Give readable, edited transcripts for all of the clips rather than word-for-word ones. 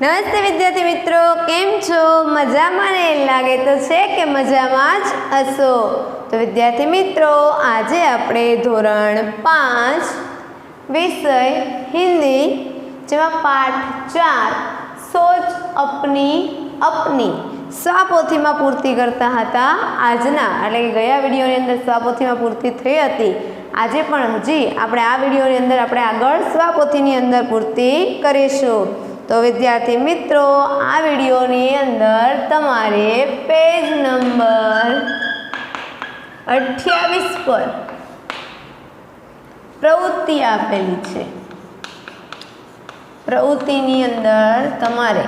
नमस्ते विद्यार्थी मित्रों, केम छो? मजामां ने लागे तो छे के मजामां ज हशो। तो विद्यार्थी मित्रों, आजे आपणे धोरण 5 विषय हिंदी जेमां पाठ 4 सोच अपनी अपनी स्वापोथीमां पूर्ति करता हता। आजना एटले के गया विडियोनी अंदर स्वापोथीमां पूर्ति थई हती। आजे पण हजी आपणे आ विडियोनी अंदर आपणे आगळ स्वापोथीनी अंदर पूर्ति करीशुं। तो विद्यार्थी मित्रों, आ विडियोनी अंदर तमारे पेज नंबर 28 पर प्रवृत्ति आपेली छे। प्रवृत्तिनी अंदर तमारे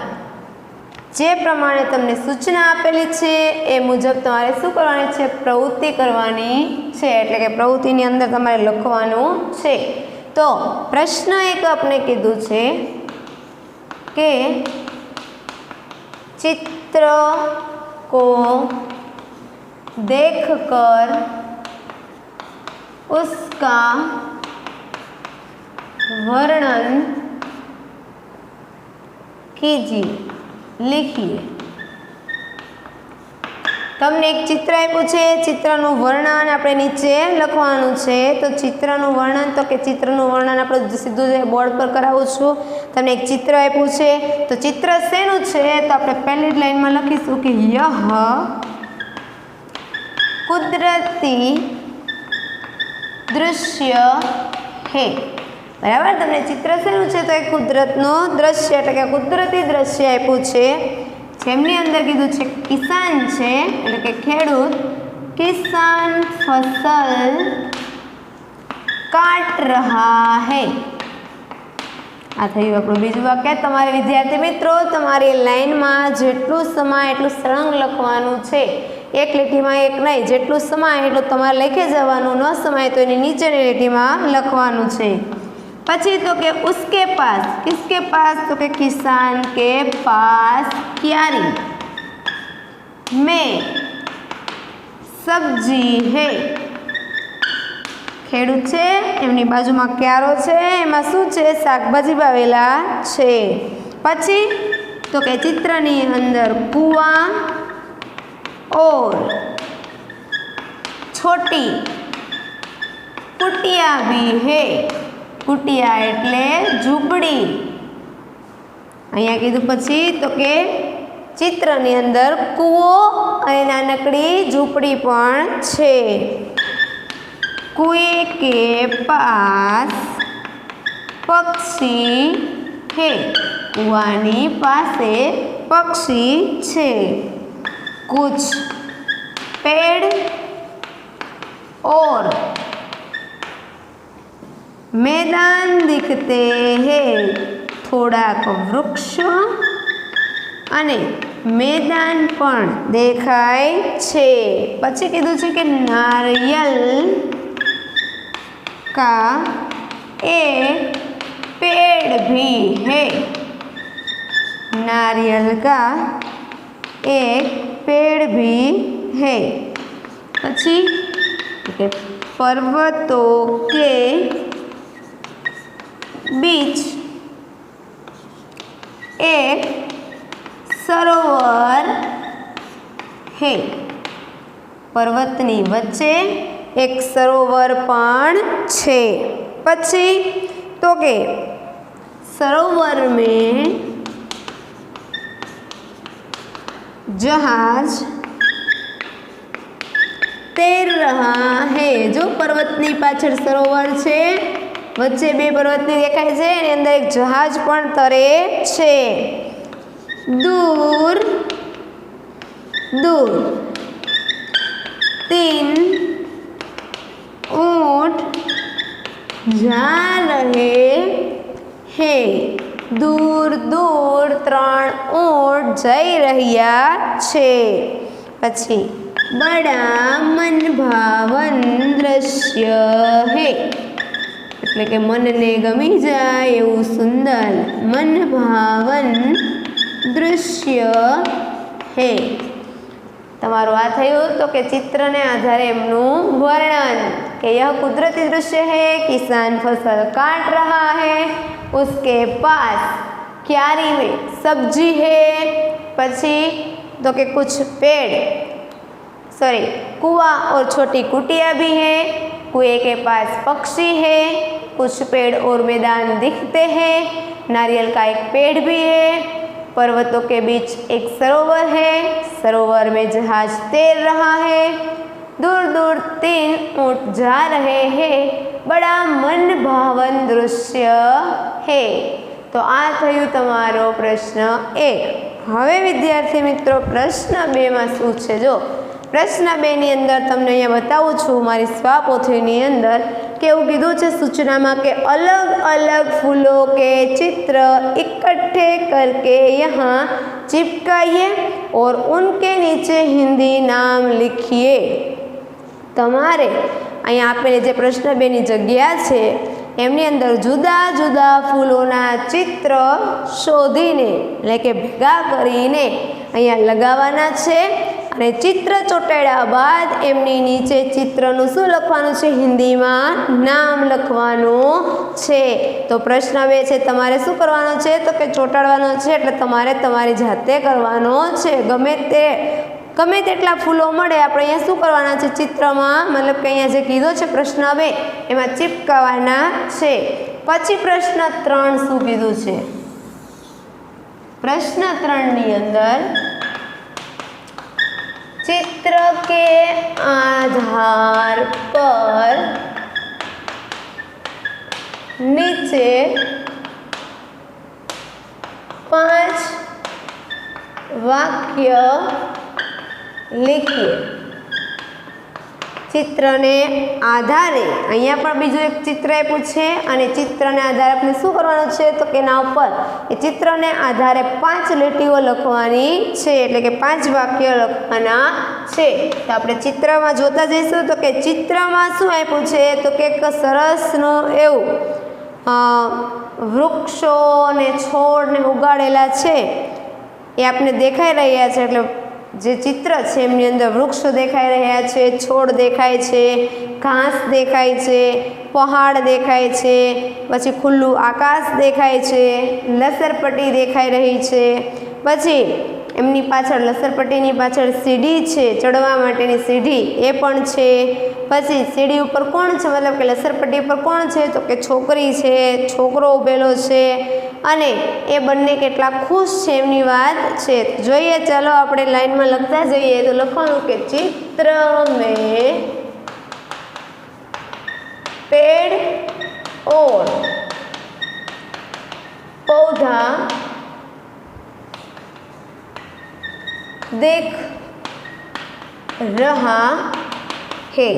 जे प्रमाणे तमने सूचना आपेली छे ए मुजब तमारे शुं करवानी छे? प्रवृत्ति करवानी छे। एटले के प्रवृत्तिनी अंदर तमारे लखवानुं छे। तो प्रश्न एक आपने कीधुं छे कि चित्र को देखकर उसका वर्णन कीजिए, लिखिए। तमने एक चित्र आप्युं छे, चित्रनुं वर्णन आपणे नीचे लखवानुं छे। तो चित्रनुं वर्णन तो के चित्रनुं वर्णन आपणे सीधुं ज बोर्ड पर करावुं छुं। तमने एक चित्र आप्युं छे, तो चित्र शेनुं छे? तो आपणे पहेली लाइनमां लखीशुं कि यह कुदरती दृश्य है। बराबर, तमने चित्र शेनुं छे? तो एक कुदरतनुं दृश्य एटले के कुदरती दृश्य आप्युं छे। जेमनी अंदर कीधुं छे किसान छे एटले के खेडूत किसान फसल काट रहा है। आ थयुं आपणुं बीजुं वाक्य। तमारे विद्यार्थी मित्रों, तमारी लाइनमां जेटલું समाय એટલું સળંગ લખવાનું છે। एक લીટીમાં એક નહીં, જેટલું સમાય એટલું તમારે લખી જવાનું, ન સમાય તો એની નીચેની લીટીમાં લખવાનું છે। पची तो के उसके पास, किसके पास? तो के किसान के पास क्यारी में सब्जी है। खेडूत छे एमनी बाजुमां क्यारो छे, एमां शुं छे? शाकभाजी वावेला छे। पछी तो के चित्रनी अंदर कुआ और छोटी कुटिया भी है। कुटिया एटले झूंपड़ी। अहींया कीधुं पछी तो के चित्रनी अंदर कूवो अने नानकड़ी झूंपड़ी पण छे। कुएं के पास पक्षी है। कुआनी पासे पक्षी छे। कुछ पेड़ और मैदान दिखते हैं। थोड़ाक वृक्ष अने मैदान पण देखाय छे। पछी कीधुं छे के नारियल का एक पेड़ भी है। नारियल का एक पेड़ भी है। पछी पर्वतों के बीच एक सरोवर है। पर्वतनी वच्चे एक सरोवर पण छे। पछी तो के सरोवर में जहाज तैर रहा है। जो पर्वतनी पाछळ सरोवर छे, वच्चे बे पर्वतनी देखाय छे, एनी अंदर एक जहाज पण तरे छे। दूर दूर 3 ऊंट जा रहे हैं। दूर दूर 3 ऊंट जई रह्या छे। पछी बड़ा मनभावन दृश्य है। एटले के मनने गमी जाय एवुं सुंदर मनभावन दृश्य है। तमारुं आ थयुं तो के चित्रने आधारे एमनुं वर्णन कि यह कुदरती दृश्य है, किसान फसल काट रहा है, उसके पास क्यारी में सब्जी है, पछी तो कि कुछ पेड़ कुआं और छोटी कुटिया भी है, कुएं के पास पक्षी है, कुछ पेड़ और मैदान दिखते हैं, नारियल का एक पेड़ भी है, पर्वतों के बीच एक सरोवर है, सरोवर में जहाज तैर रहा है, दूर दूर 3 ऊंट जा रहे हैं, बड़ा मन भावन दृश्य है। तो आ थयुं तमारो प्रश्न 1। हवे विद्यार्थी मित्रों प्रश्न 2 में शुं छे? जो प्रश्न 2 ની અંદર તમને અહીંયા બતાવું છું મારી સ્વાપોથીની અંદર કે એવું કીધું છે सूचना के अलग अलग फूलों के चित्र इकट्ठे करके यहाँ चिपकाइए और उनके नीचे हिंदी नाम लिखिए। तमारे અહીંયા આપેલી જે પ્રશ્ન 2 ની જગ્યા છે એમની અંદર જુદા જુદા ફૂલોના ચિત્ર શોધીને એટલે કે ભેગા કરીને અહીંયા લગાવવાના છે અને ચિત્ર ચોંટાડ્યા બાદ એમની નીચે ચિત્રનું શું લખવાનું છે? હિન્દીમાં નામ લખવાનું છે। તો પ્રશ્ન 2 છે તમારે શું કરવાનો છે? તો કે ચોંટાડવાનો છે, એટલે તમારે તમારી જાતે કરવાનો છે। ગમે તેટલા ફૂલો મળે આપણે અહીંયા શું કરવાના છે? ચિત્રમાં મતલબ કે અહીંયા જે કીધો છે પ્રશ્ન 2 એમાં ચિપકાવવાના છે। પછી પ્રશ્ન 3 શું કીધું છે? प्रश्न 3 ની અંદર चित्र के आधार पर नीचे 5 वाक्य लिखिए। चित्र ने आधारे अहींया पण बीजું एक चित्र आप्युं छे अने चित्र ने आधारे आपणे शुं करवानुं छे? तो के एना उपर ए चित्र ने आधारे 5 લીટીઓ લખવાની છે, એટલે કે 5 વાક્ય લખવાના છે। તો આપણે ચિત્રમાં જોતા જઈશું તો કે ચિત્રમાં શું આપ્યું છે? તો કે એક સરસનું એવું વૃક્ષો ને છોડ ને ઉગાડેલા છે એ આપણે દેખાઈ રહ્યા છે। એટલે જે ચિત્ર છે એમની અંદર વૃક્ષો દેખાઈ રહ્યા છે, છોડ દેખાય છે, ઘાસ દેખાય છે, પહાડ દેખાય છે, પછી ખુલ્લું આકાશ દેખાય છે, લસરપટ્ટી દેખાઈ રહી છે, પછી એમની પાછળ લસરપટ્ટીની પાછળ સીડી છે, ચડવા માટેની સીડી એ પણ છે, પછી સીડી ઉપર કોણ છે? મતલબ કે લસરપટ્ટી ઉપર કોણ છે? તો કે છોકરી છે, છોકરો ઊભેલો છે અને એ બંને કેટલા ખુશ છે એમની વાત છે। જોઈએ ચાલો આપણે લાઈનમાં લખતા જઈએ। તો લખવાનું કે चित्र में पेड़ और पौधा दिख रहा है।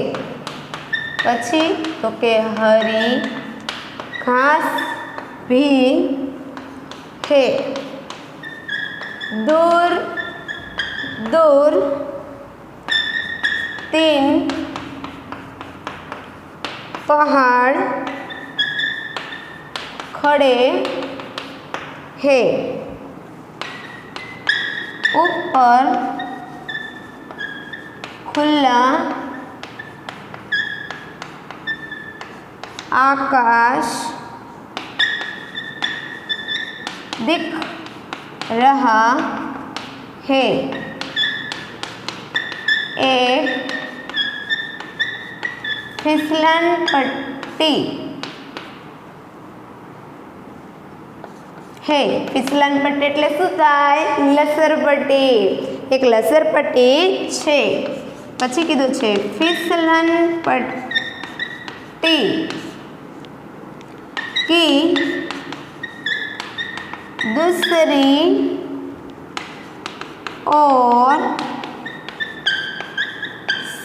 પછી તો કે हरी घास भी है, दूर दूर 3 पहाड़ खड़े हैं, ऊपर खुला आकाश दिख रहा है, एक फिसलन पट्टी है। फिसलन पट्टी એટલે શું થાય? લસરપટ્ટી। એક લસરપટ્ટી છે। પછી કીધું છે फिसलन पट्टी की दूसरी और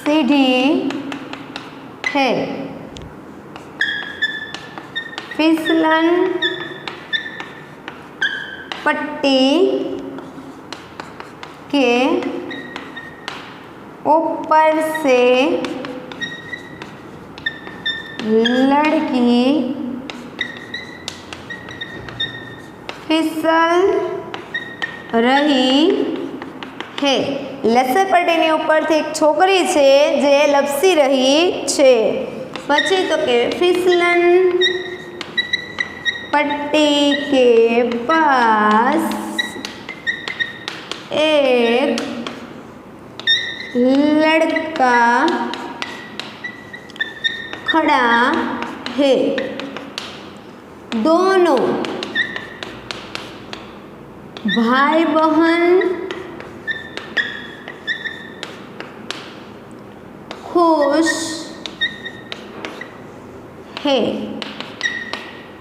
सीढ़ी है। फिसलन पट्टी के ऊपर से लड़की फिसल रही है। લસરપટ્ટીની ઉપરથી એક છોકરી છે જે લપસી રહી છે। પછી તો કે फिसलन पट्टी के पास एक लड़का खड़ा है। दोनों भाई बहन खुश है।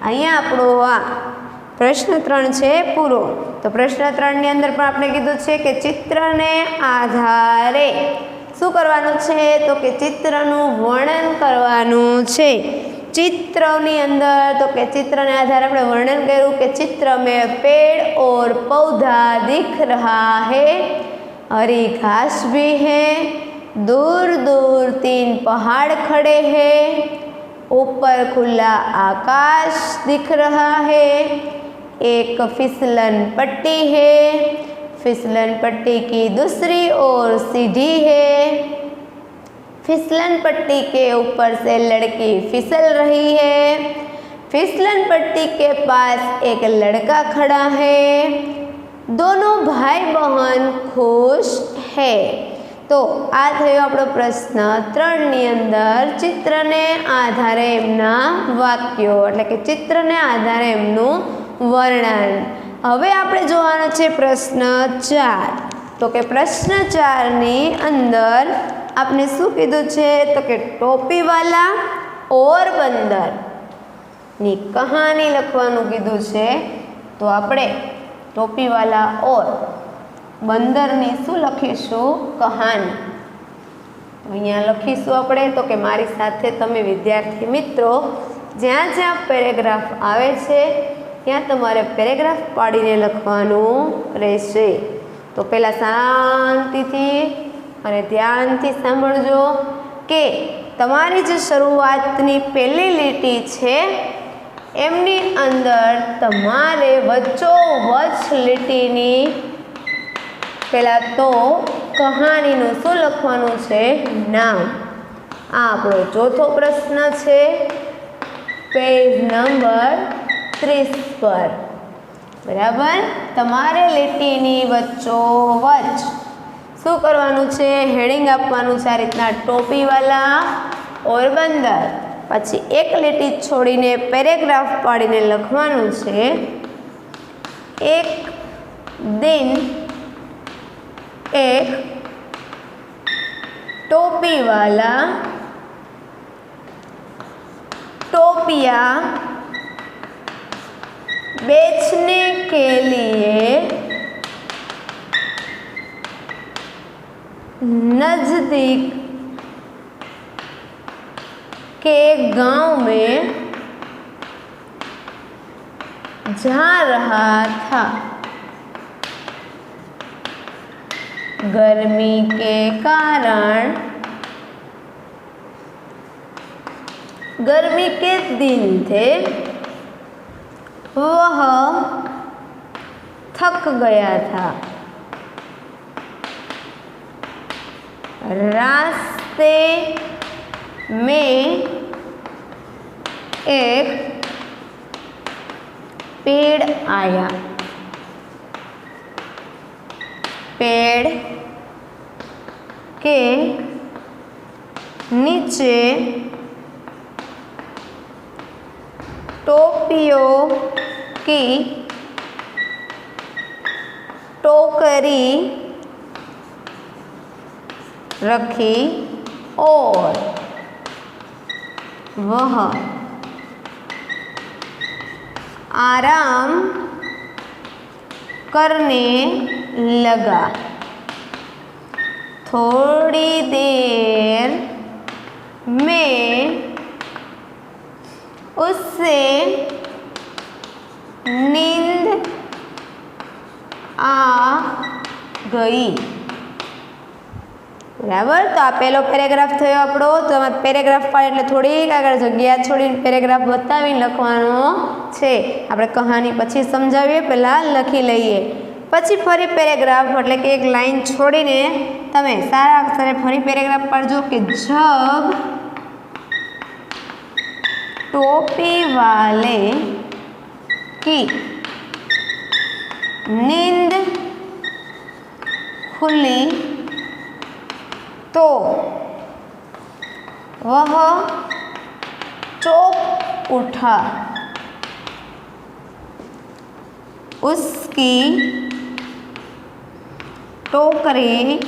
અહીંયા આપણો આ પ્રશ્ન 3 છે પૂરો। તો પ્રશ્ન 3 ની અંદર પણ આપણે કીધું છે કે ચિત્રને આધારે શું કરવાનું છે, તો કે ચિત્રનું વર્ણન કરવાનું છે। चित्रों अंदर तो के चित्र ने आधार अपने वर्णन करूँ कि चित्र में पेड़ और पौधा दिख रहा है, हरी घास भी है, दूर दूर 3 पहाड़ खड़े हैं, ऊपर खुला आकाश दिख रहा है, एक फिसलन पट्टी है, फिसलन पट्टी की दूसरी ओर सीढ़ी है, फिसलन पट्टी के ऊपर से लड़की फिसल रही है, फिसलन पट्टी के पास एक लड़का खड़ा है, दोनों भाई बहन खुश है। तो आ थयो आपणो प्रश्न 3 नी अंदर चित्र ने आधारे एमना वाक्यो एटले के चित्र ने आधारे एमनुं वर्णन। हवे आपणे जोवानो छे प्रश्न 4। तो के प्रश्न 4 नी अंदर आपने शू कीधुं छे, तो कि टोपीवाला और बंदर नी कहानी लखवानुं कीधुं छे। तो आपणे टोपीवाला और बंदर नी शू लखीशुं, कहानी। तो अहींया लखीशुं आपणे तो कि मारी साथे तमे विद्यार्थी मित्रों ज्यां ज्यां पेरेग्राफ आवे छे त्यां तमारे पेरेग्राफ पाडीने लखवानुं रहेशे। तो पहेला शांतिथी અને ધ્યાનથી સાંભળજો કે તમારી જે શરૂઆતની પહેલી લીટી છે એમની અંદર તમારે વચ્ચોવચ લીટીની પહેલાં તો કહાનીનું શું લખવાનું છે, નામ। આ આપણો ચોથો પ્રશ્ન છે પેજ નંબર 30 પર, બરાબર। તમારે લીટીની વચ્ચોવચ शू करवानुं छे, हेडिंग आपवानुं छे आ रीतना टोपीवाला और बंदर। पछी एक લીટી छोड़ीने पेरेग्राफ पाड़ीने लखवानुं छे एक दिन एक टोपीवाला टोपिया बेचने के लिए नजदीक के गांव में जा रहा था। गर्मी के कारण गर्मी के दिन थे, वह थक गया था। रास्ते में एक पेड़ आया, पेड़ के नीचे टोपियों की टोकरी रखी और वह आराम करने लगा। थोड़ी देर में उससे नींद आ गई। बराबर। तो आ पहलो पेरेग्राफ थयो आपणो। तो आमां पेरेग्राफ पाडे एटले थोड़ीक आगळ जग्या छोड़ीने पेरेग्राफ बतावीने लखवानो छे। आपणे कहानी पछी समजावीए, पहेला लखी लईए, पछी फरी पेरेग्राफ एटले के एक लाइन छोड़ीने तमे सारा अक्षरे फरी पेरेग्राफ पाडजो कि जब टोपी वाले की नींद खुली तो वह चौंक उठा। उसकी टोकरी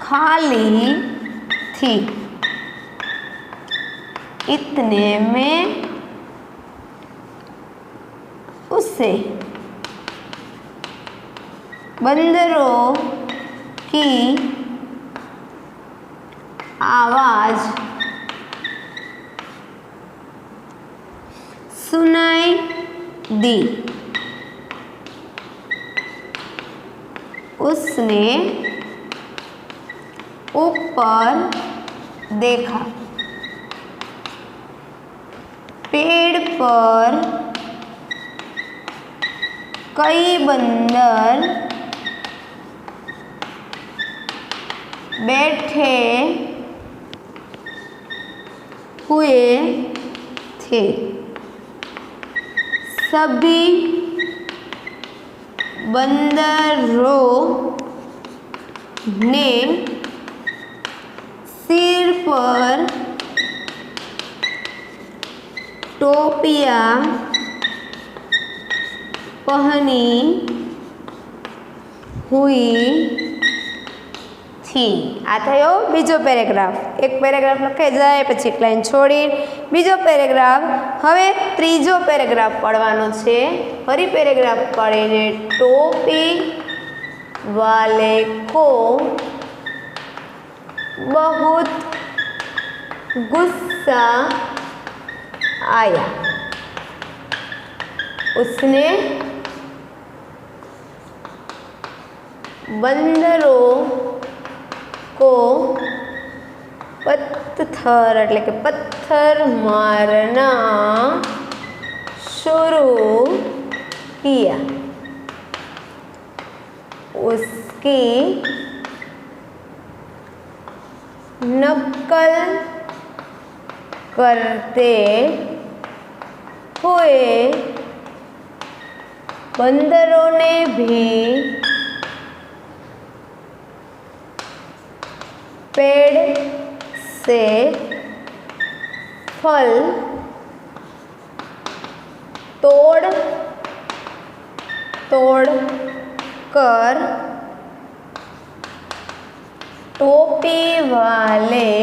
खाली थी। इतने में उसे बंदरों की आवाज सुनाई दी। उसने ऊपर देखा। पेड़ पर कई बंदर बैठे हुए थे। सभी बंदरों ने सिर पर टोपियाँ पहनी हुई थी। आ थयो बीजो पेरेग्राफ। एक पेरेग्राफ लखाई जाए पछी एक लाइन छोड़ी बीजो पेरेग्राफ। हवे त्रीजो पेरेग्राफ पढ़वानो छे। फरी पेरेग्राफ पढ़ीने टोपी वाले को बहुत गुस्सा आया। उसने बंदरों को पत्थर એટલે કે पत्थर मारना शुरू किया। उसकी नकल करते हुए बंदरों ने भी पेड़ से फल तोड़ कर टोपी वाले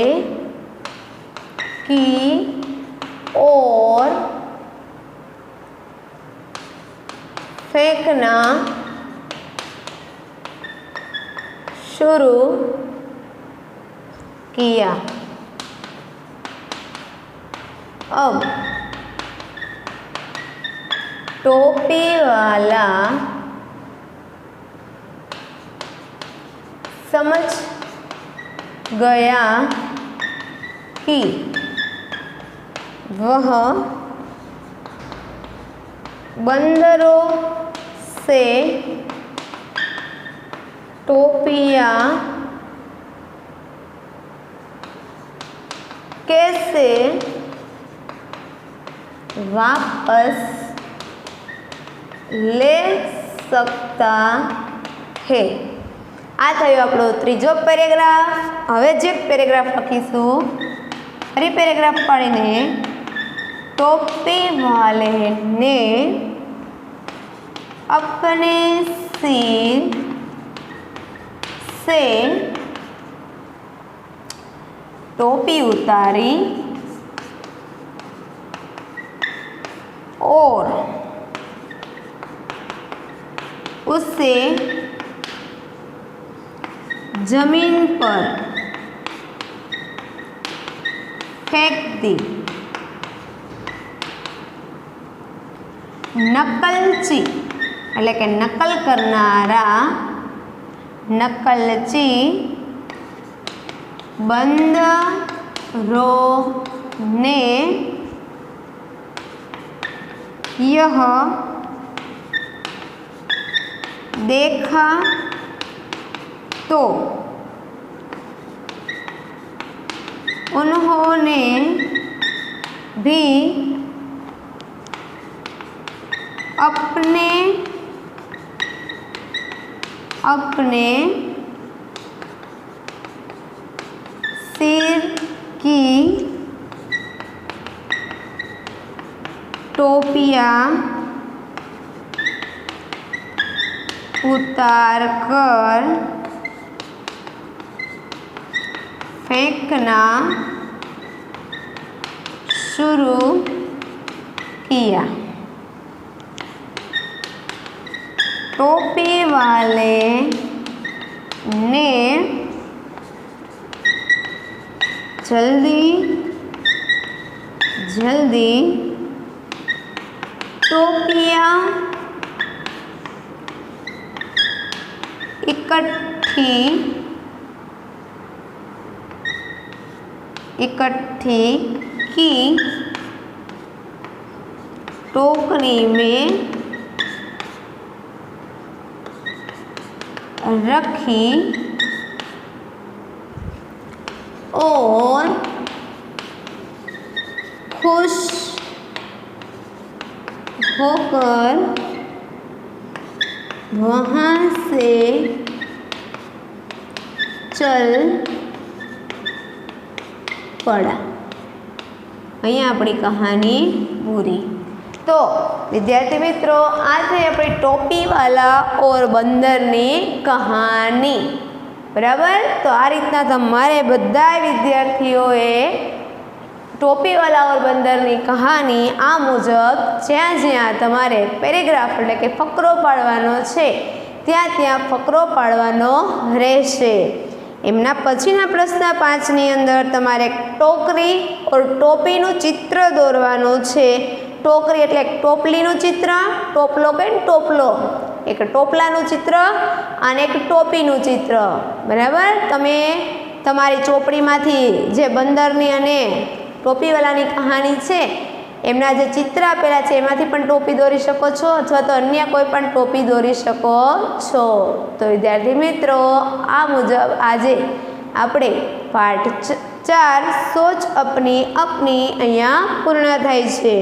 की ओर फेंकना शुरू किया। अब टोपी वाला समझ गया कि वह बंदरों से टोपियाँ कैसे वापस ले सकता है। आ थयो आपणो त्रीजो पेरेग्राफ। हवे जे पेरेग्राफ लखीशुं फरी पेरेग्राफ पढ़ीने टोपी वाले ने अपने सिर से टोपी उतारी और उसे जमीन पर फेंक दी। नकलची એટલે કે નકલ કરનારા नकलची बंदरों ने यह देखा तो उन्होंने भी अपने सिर की टोपियाँ उतार कर फेंकना शुरू किया। टोपी वाले ने जल्दी टोपियाँ इकट्ठी की, टोकरी में रखी और खुश होकर वहाँ से चल पड़ा। અહીંયા આપણી કહાની પૂરી। तो विद्यार्थी मित्रों, आज है अपनी टोपी वाला और बंदरनी कहानी। बराबर। तो आ रीतना तमारे बधाय विद्यार्थीओए टोपी वाला और बंदरनी कहानी आ मुजब ज्यां ज्यां तमारे पेरेग्राफ एटले के फकरो पाडवानो छे त्यां त्यां फकरो पाडवानो रहेशे। एमना पछीना प्रश्न 5 नी अंदर तमारे टोकरी और टोपीनुं चित्र दोरवानुं छे। टोकरी एटले टोपलीनुं चित्र, टोपलो के टोपलो, एक टोपलानुं चित्र अने एक टोपीनुं चित्र। बराबर। तमे तमारी चोपड़ीमांथी जे बंदरनी अने टोपीवालानी कहानी छे एमना जे चित्र आपेला छे एमांथी पण टोपी दोरी शको छो अथवा तो अन्य कोई पण टोपी दोरी शको छो। तो विद्यार्थी मित्रों, आ मुजब आजे आपणे पाठ 4 सोच अपनी अपनी अहींया पूर्ण थाय छे।